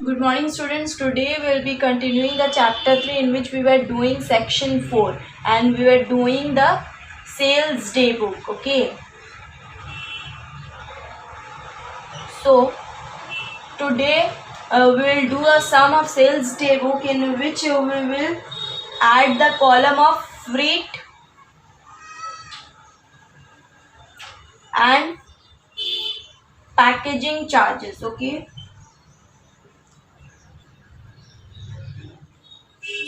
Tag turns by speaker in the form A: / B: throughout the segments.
A: Good morning students. Today we will be continuing the chapter 3 in which we were doing section 4 and we were doing the sales day book. Okay. So today we will do a sum of sales day book in which we will add the column of freight and packaging charges. Okay.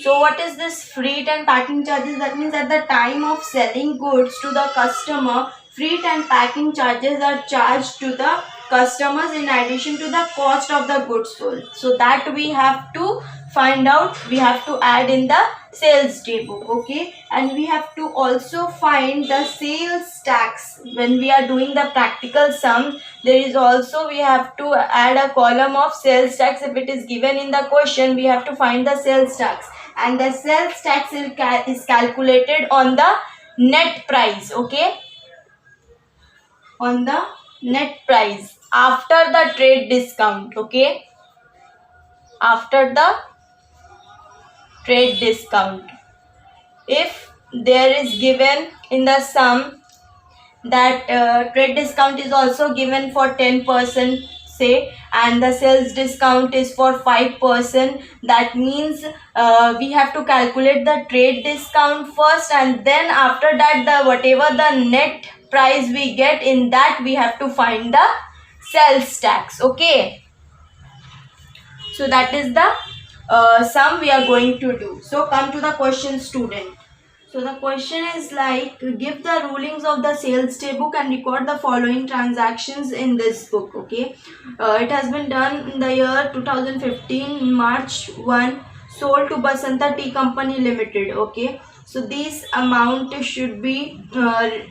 A: So what is this freight and packing charges? That means at the time of selling goods to the customer, freight and packing charges are charged to the customers in addition to the cost of the goods sold. So that we have to find out, we have to add in the sales day book. Okay, and we have to also find the sales tax. When we are doing the practical sums, there is also we have to add a column of sales tax. If it is given in the question, we have to find the sales tax, and the sales tax is calculated on the net price. Okay, on the net price after the trade discount. Okay, after the trade discount, if there is given in the sum that trade discount is also given for 10%, say, and the sales discount is for 5%, that means we have to calculate the trade discount first, and then after that the whatever the net price we get, in that we have to find the sales tax. Okay, so that is the sum we are going to do. So come to the question, student. So the question is like, give the rulings of the sales day book and record the following transactions in this book. Okay, it has been done in the year 2015, March 1, sold to Basanta Tea Company Limited. Okay, so this amount should be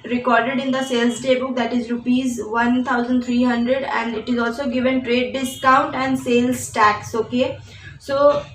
A: recorded in the sales day book, that is rupees 1300, and it is also given trade discount and sales tax. Okay, so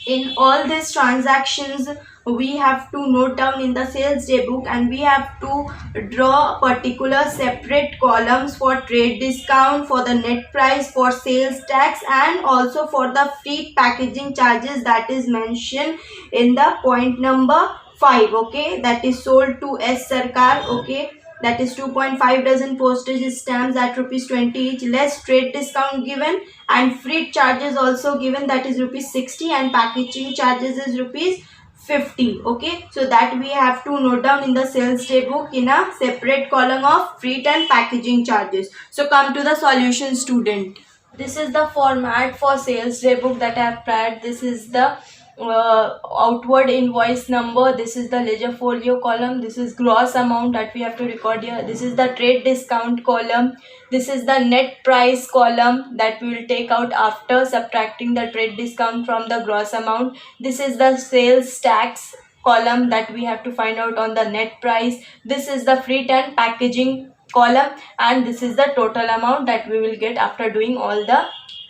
A: in all these transactions we have to note down in the sales day book, and we have to draw particular separate columns for trade discount, for the net price, for sales tax, and also for the freight packaging charges that is mentioned in the point number 5. Okay, that is sold to S Sarkar. Okay, that is 2.5 dozen postage stamps at rupees 20 each, less trade discount given, and freight charges also given, that is rupees 60, and packaging charges is rupees 50. Okay, so that we have to note down in the sales day book in a separate column of freight and packaging charges. So come to the solution, student. This is the format for sales day book that I have prepared. This is the outward invoice number, this is the ledger folio column, this is gross amount that we have to record here, this is the trade discount column, this is the net price column that we will take out after subtracting the trade discount from the gross amount, this is the sales tax column that we have to find out on the net price, this is the freight and packaging column, and this is the total amount that we will get after doing all the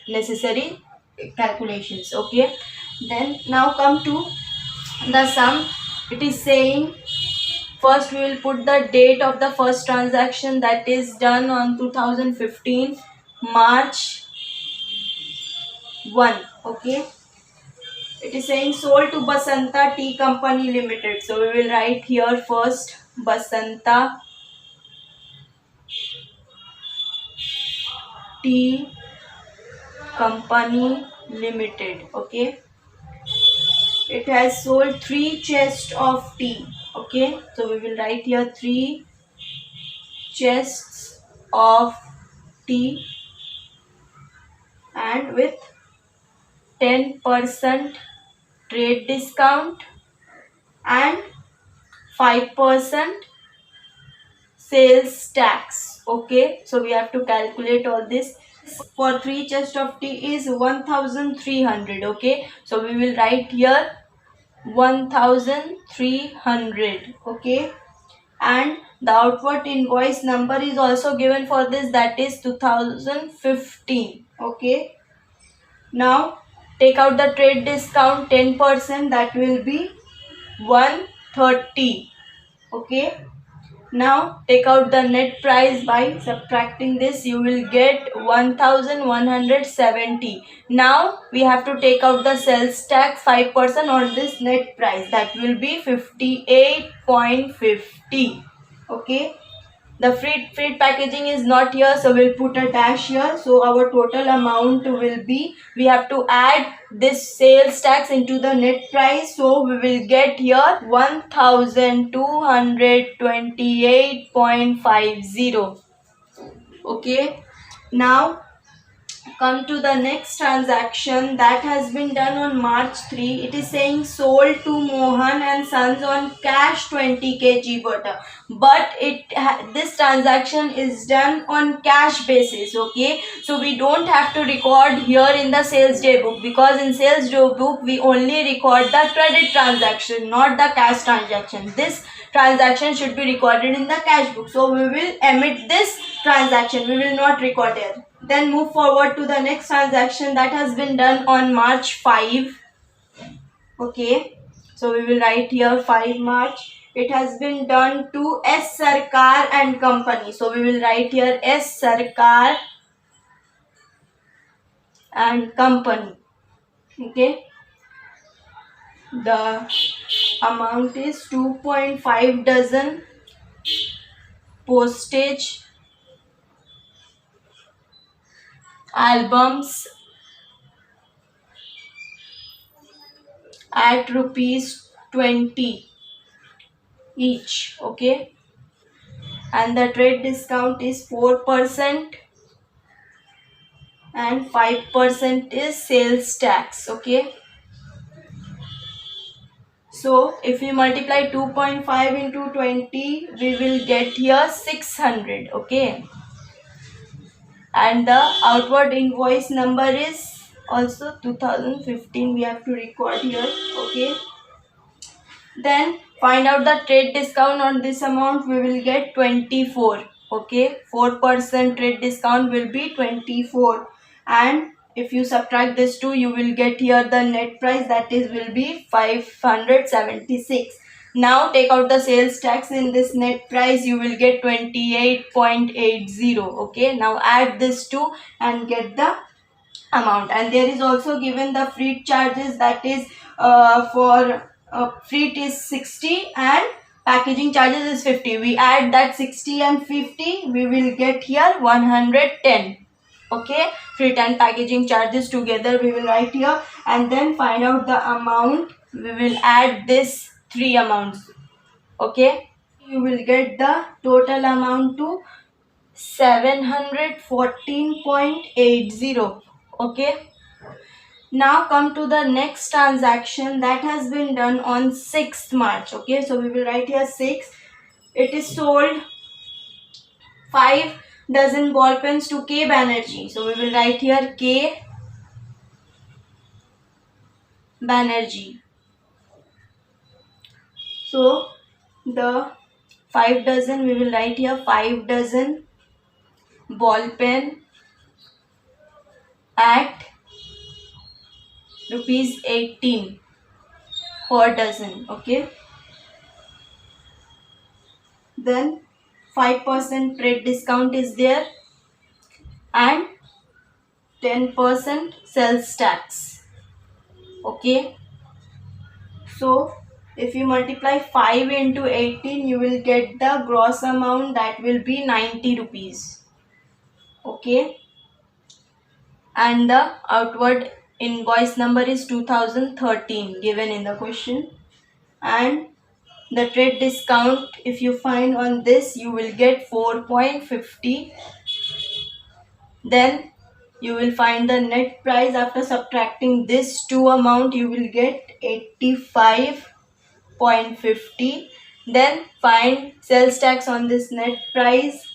A: necessary calculations. Okay, then now come to the sum. It is saying, first we will put the date of the first transaction, that is done on 2015 March 1. Okay, it is saying sold to Basanta Tea Company Limited. So we will write here first Basanta Tea Company Limited. Okay, it has sold 3 chests of tea. Okay, so we will write here 3 chests of tea, and with 10% trade discount and 5% sales tax. Okay, so we have to calculate all this. For 3 chests of tea is 1300. Okay, so we will write here 1300. Okay, and the outward invoice number is also given for this, that is 2015. Okay, now take out the trade discount 10%, that will be 130. Okay, Now take out the net price by subtracting this. You will get 1170. Now we have to take out the sales tax 5% on this net price. That will be 58.50. Okay. The free packaging is not here, so we'll put a dash here. So our total amount will be, we have to add this sales tax into the net price. So we will get here 1228.50. Okay. Now come to the next transaction that has been done on March 3. It is saying sold to Mohan and Sons on cash 20 kg butter, but this transaction is done on cash basis. Okay, so we don't have to record here in the sales day book, because in sales day book we only record the credit transaction, not the cash transaction. This transaction should be recorded in the cash book, so we will omit this transaction, we will not record it. Then move forward to the next transaction that has been done on March 5. Okay, so we will write here 5 March. It has been done to S Sarkar and Company. So we will write here S Sarkar and Company. Okay, the amount is 2.5 dozen postage albums at ₹20 each. Okay, and the trade discount is 4% and 5% is sales tax. Okay, so if we multiply 2.5 into 20, we will get here 600. Okay, and the outward invoice number is also 2015, we have to record here. Okay, then find out the trade discount on this amount. We will get 24. Okay, 4% trade discount will be 24, and if you subtract this 2, you will get here the net price, that is will be 576. Now take out the sales tax in this net price, you will get 28.80. Okay, now add this 2 and get the amount. And there is also given the freight charges, that is for freight is 60 and packaging charges is 50. We add that 60 and 50, we will get here 110. Okay, freight and packaging charges together we will write here, and then find out the amount. We will add this 3 amounts. Okay, you will get the total amount to 714.80. Okay, now come to the next transaction that has been done on 6th March. Okay, so we will write here 6. It is sold 5 dozen ball pens to K Banerjee. So we will write here K Banerjee. So the 5 dozen, we will write here 5 dozen ball pen at ₹18 per dozen. Okay, then 5% trade discount is there and 10% sales tax. Okay, so if you multiply 5 into 18, you will get the gross amount, that will be 90 rupees. Okay, and the outward invoice number is 2013 given in the question, and the trade discount, if you find on this, you will get 4.50. Then you will find the net price after subtracting this 2 amount, you will get 85.50. Then find sales tax on this net price,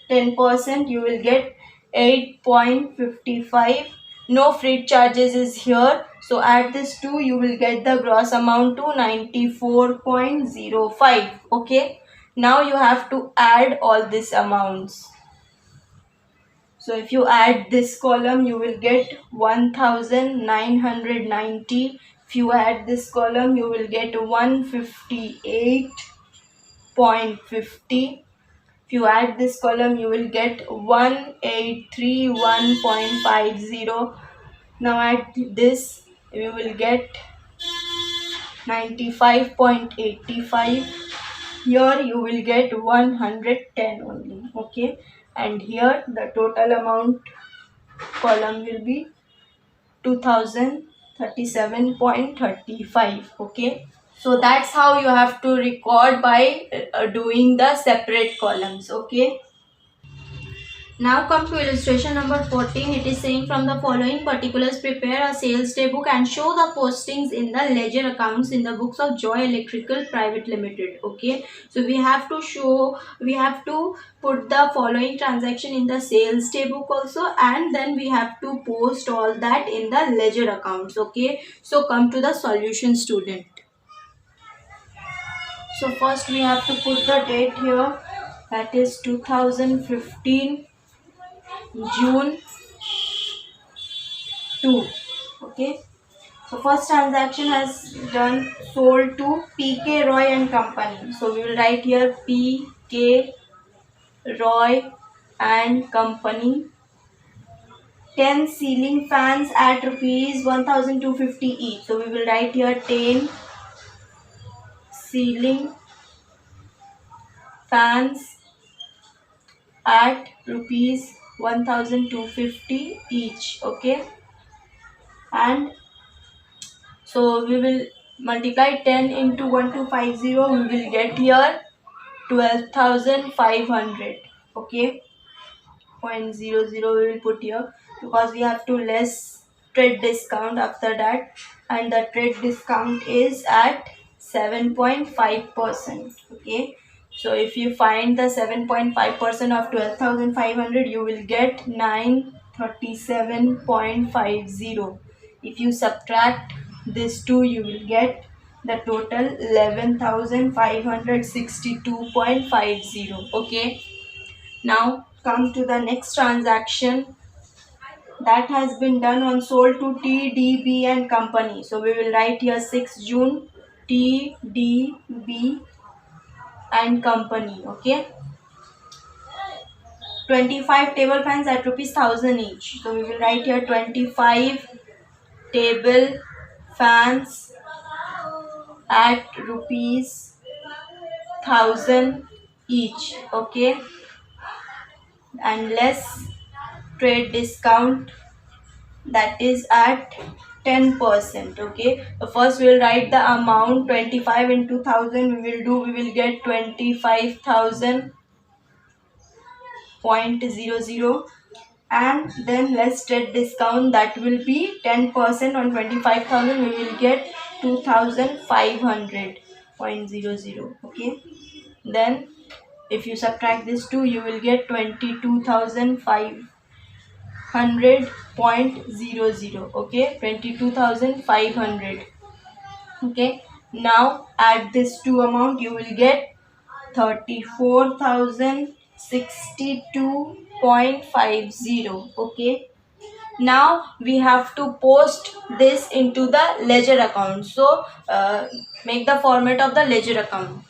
A: 10%, you will get 8.55. No freight charges is here, so add this 2, you will get the gross amount to 94.05. Okay, now you have to add all these amounts. So if you add this column, you will get 1990. If you add this column, you will get 158. 0.50. If you add this column, you will get 1831.50. Now add this, you will get 95.85. Here you will get 110 only. Okay, and here the total amount column will be 2037.35. Okay, so that's how you have to record by doing the separate columns. Okay, now come to illustration number 14. It is saying, from the following particulars prepare a sales day book and show the postings in the ledger accounts in the books of Joy Electrical Private Limited. Okay, so we have to put the following transaction in the sales day book also, and then we have to post all that in the ledger accounts. Okay, so come to the solution, student. So first we have to put the date here, that is 2015 June 2. Okay, so first transaction has done, sold to PK Roy and Company. So we will write here PK Roy and Company. 10 ceiling fans at rupees 1250 each. So we will write here 10 ceiling fans at rupees 1250 each. Okay, and so we will multiply 10 into 1250. We will get here 12,500. Okay, 0.00 we will put here because we have to less trade discount after that, and the trade discount is at 7.5%. Okay, so if you find the 7.5% of 12,500, you will get 937.50. If you subtract this two, you will get the total 11,562.50. Okay, now come to the next transaction that has been done on sold to TDB and Company. So we will write here 6 June TDB and Company. Okay, 25 table fans at rupees 1000 each. So we will write here 25 table fans at rupees 1000 each. Okay, and less trade discount, that is at 10%. Okay, so first we will write the amount 25 into 1000. We will get 25,000.00, and then less trade discount, that will be 10% on 25,000. We will get 2,500.00. Okay, then if you subtract this two, you will get 22,500.00. Okay, 22,500. Okay, now add this two amount, you will get 34,062.50. Okay, now we have to post this into the ledger account. So make the format of the ledger account.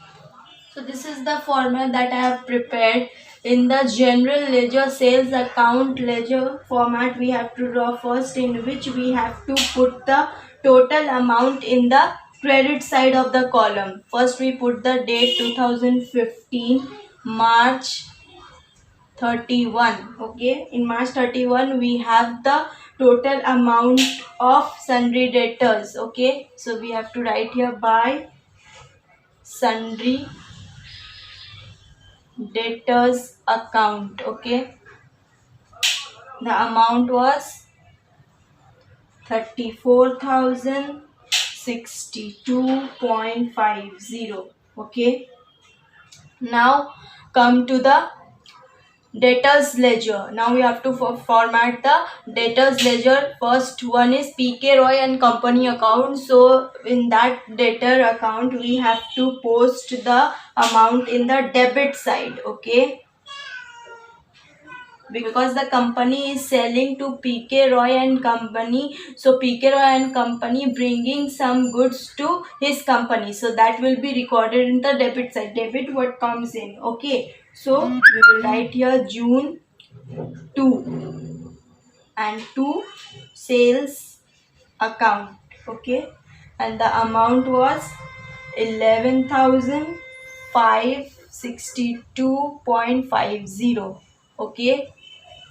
A: So this is the format that I have prepared. In the general ledger sales account ledger format, we have to draw first, in which we have to put the total amount in the credit side of the column. First we put the date 2015 March 31. Okay, in March 31 we have the total amount of sundry debtors. Okay, so we have to write here by sundry debtors account. Okay, the amount was 34,062.50. Okay, now come to the debtors ledger. Now we have to format the debtors ledger. First one is PK Roy and Company account. So in that debtor account, we have to post the amount in the debit side. Okay, because the company is selling to PK Roy and company. So PK Roy and company bringing some goods to his company. So that will be recorded in the debit side. Debit what comes in. Okay. So we will write here June 2 and 2 sales account. Okay. And the amount was 11,562.50. Okay.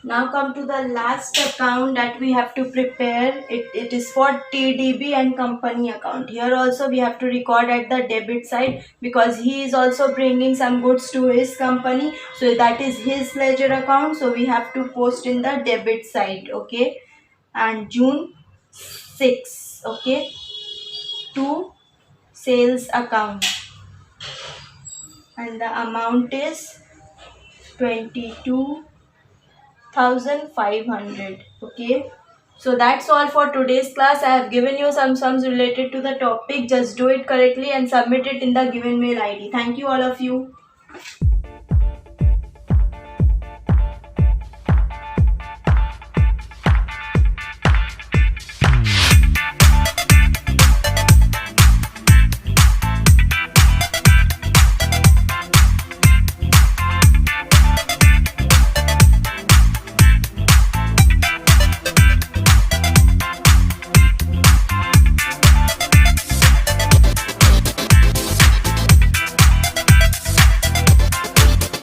A: Now come to the last account that we have to prepare. It is for TDB and company account. Here also we have to record at the debit side because he is also bringing some goods to his company. So that is his ledger account. So we have to post in the debit side. Okay. And June 6. Okay. 2 sales account. And the amount is 22,500. Okay. So that's all for today's class. I have given you some sums related to the topic. Just do it correctly and submit it in the given mail ID. Thank you all of you.